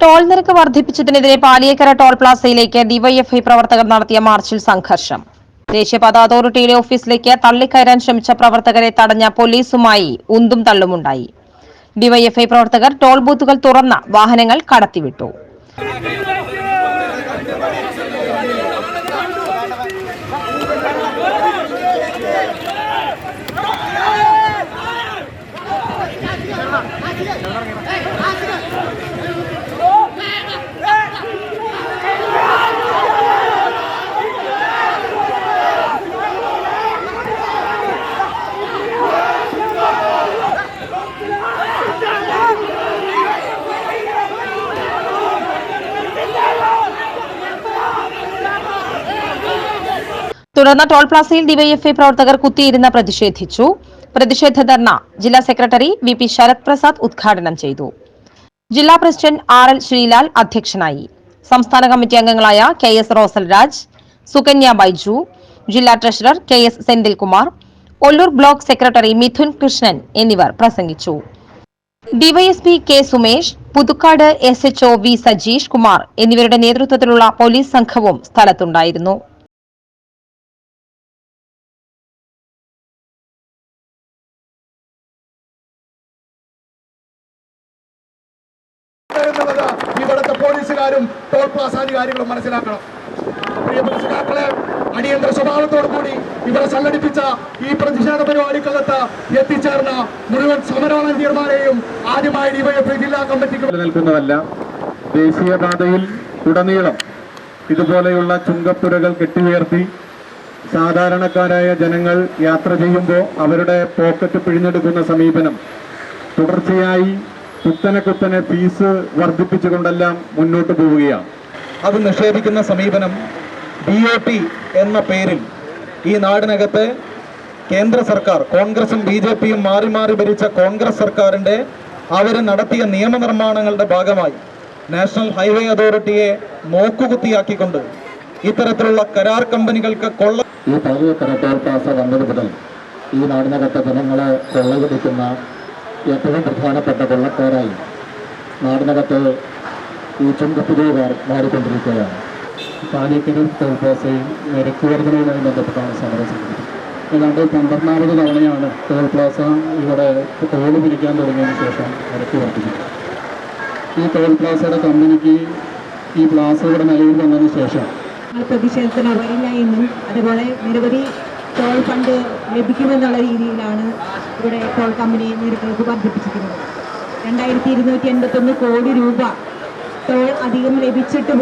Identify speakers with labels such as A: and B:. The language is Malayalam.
A: ടോൾ നിരക്ക് വർദ്ധിപ്പിച്ചതിനെതിരെ പാലിയേക്കര ടോൾ പ്ലാസയിലേക്ക് ഡിവൈഎഫ്ഐ പ്രവർത്തകർ നടത്തിയ മാർച്ചിൽ സംഘർഷം. ദേശീയപാത അതോറിറ്റിയുടെ ഓഫീസിലേക്ക് തള്ളിക്കയറാൻ ശ്രമിച്ച പ്രവർത്തകരെ തടഞ്ഞ പോലീസുമായി ഉന്തും തള്ളുമുണ്ടായി. ഡിവൈഎഫ്ഐ പ്രവർത്തകർ ടോൾ ബൂത്തുകൾ തുറന്ന വാഹനങ്ങൾ കടത്തിവിട്ടു. തുടർന്ന് ടോൾ പ്ലാസയിൽ ഡിവൈഎഫ്ഐ പ്രവർത്തകർ കുത്തിയിരുന്ന് പ്രതിഷേധിച്ചു. പ്രതിഷേധ ധർണ ജില്ലാ സെക്രട്ടറി വി.പി. ശരത് പ്രസാദ് ഉദ്ഘാടനം ചെയ്തു. ജില്ലാ പ്രസിഡന്റ് ആർ.എൽ. ശ്രീലാൽ അധ്യക്ഷനായി. സംസ്ഥാന കമ്മിറ്റി അംഗങ്ങളായ കെ.എസ്. റോസൽരാജ്, സുകന്യ ബൈജു, ജില്ലാ treasurer K S. Senthilkumar, Ollur block secretary Mithun Krishnan എന്നിവർ പ്രസംഗിച്ചു. DYSP K. Sumesh, Puthukkad SHO V. Sajeesh Kumar എന്നിവരുടെ നേതൃത്വത്തിലുള്ള പോലീസ് സംഘവും സ്ഥലത്തുണ്ടായിരുന്നു.
B: ഇവിടുത്തെ പോലീസുകാരും ടോൾ പ്ലാസ അധികാരികളും മനസ്സിലാക്കണം. പ്രിയപ്പെട്ട സഖാക്കളെ, അടിയന്തര സ്വഭാവത്തോടു കൂടി ഇവിടെ സംഘടിപ്പിച്ച ഈ പ്രതിഷേധ പരിപാടിക്കകത്ത് എത്തിച്ചേർന്ന മുഴുവൻ സമരവളണ്ടിയർമാരെയും ആദ്യമായി ഡിവൈഎഫ്ഐ ജില്ലാ കമ്മിറ്റിക്ക്
C: നിൽക്കുന്നതല്ല. ദേശീയപാതയിൽ ഉടനീളം ഇതുപോലെയുള്ള ചുങ്കപ്പുരകൾ കെട്ടിയുയർത്തി സാധാരണക്കാരായ ജനങ്ങൾ യാത്ര ചെയ്യുമ്പോൾ അവരുടെ പോക്കറ്റ് പിഴിഞ്ഞെടുക്കുന്ന സമീപനം തുടർച്ചയായി കുത്തനെ ഫീസ് വർദ്ധിപ്പിച്ചുകൊണ്ടെല്ലാം മുന്നോട്ട് പോവുകയാണ്.
D: അത് നിഷേധിക്കുന്ന സമീപനം BOT എന്ന പേരിൽ ഈ നാടിനകത്തെ കേന്ദ്ര സർക്കാർ, കോൺഗ്രസും BJPയും മാറി മാറി ഭരിച്ച കോൺഗ്രസ് സർക്കാരിൻ്റെ അവർ നടത്തിയ നിയമനിർമ്മാണങ്ങളുടെ ഭാഗമായി നാഷണൽ ഹൈവേ അതോറിറ്റിയെ നോക്കുകുത്തിയാക്കിക്കൊണ്ട് ഇത്തരത്തിലുള്ള കരാർ കമ്പനികൾക്ക്
E: ഈ പാലിയേക്കര ടോൾ പ്ലാസ വന്നത് മുതൽ ഈ നാടിനകത്തെ ജനങ്ങളെ കൊള്ളയടിക്കുന്ന ഏറ്റവും പ്രധാനപ്പെട്ട കൊള്ളക്കാരായി നാടിനകത്ത് ഈ ചുങ്കപ്പുരകാർ മാറിക്കൊണ്ടിരിക്കുകയാണ്. പാലിയേക്കര ടോൾ പ്ലാസയിൽ നിരക്ക് വർധനയുമായി ബന്ധപ്പെട്ടാണ് സമരം സംഘടിപ്പിച്ചത്. ഏതാണ്ട് 12ാമത് തവണയാണ് ടോൾ പ്ലാസ ഇവിടെ ടോൾ പിരിക്കാൻ തുടങ്ങിയതിന് ശേഷം നിരക്ക് വർദ്ധിക്കുന്നത്. ഈ ടോൾ പ്ലാസയുടെ കമ്പനിക്ക് ഈ പ്ലാസ ഇവിടെ നിലവിൽ വന്നതിന് ശേഷം
F: പ്രതിഷേധത്തിന് വരില്ല എന്നും അതുപോലെ നിരവധി ടോൾ ഫണ്ട് ലഭിക്കുമെന്നുള്ള രീതിയിലാണ് ഇവിടെ ടോൾ കമ്പനി നിരക്ക് വർദ്ധിപ്പിച്ചിരിക്കുന്നത്. 2281 കോടി രൂപ ടോൾ അധികം ലഭിച്ചിട്ട്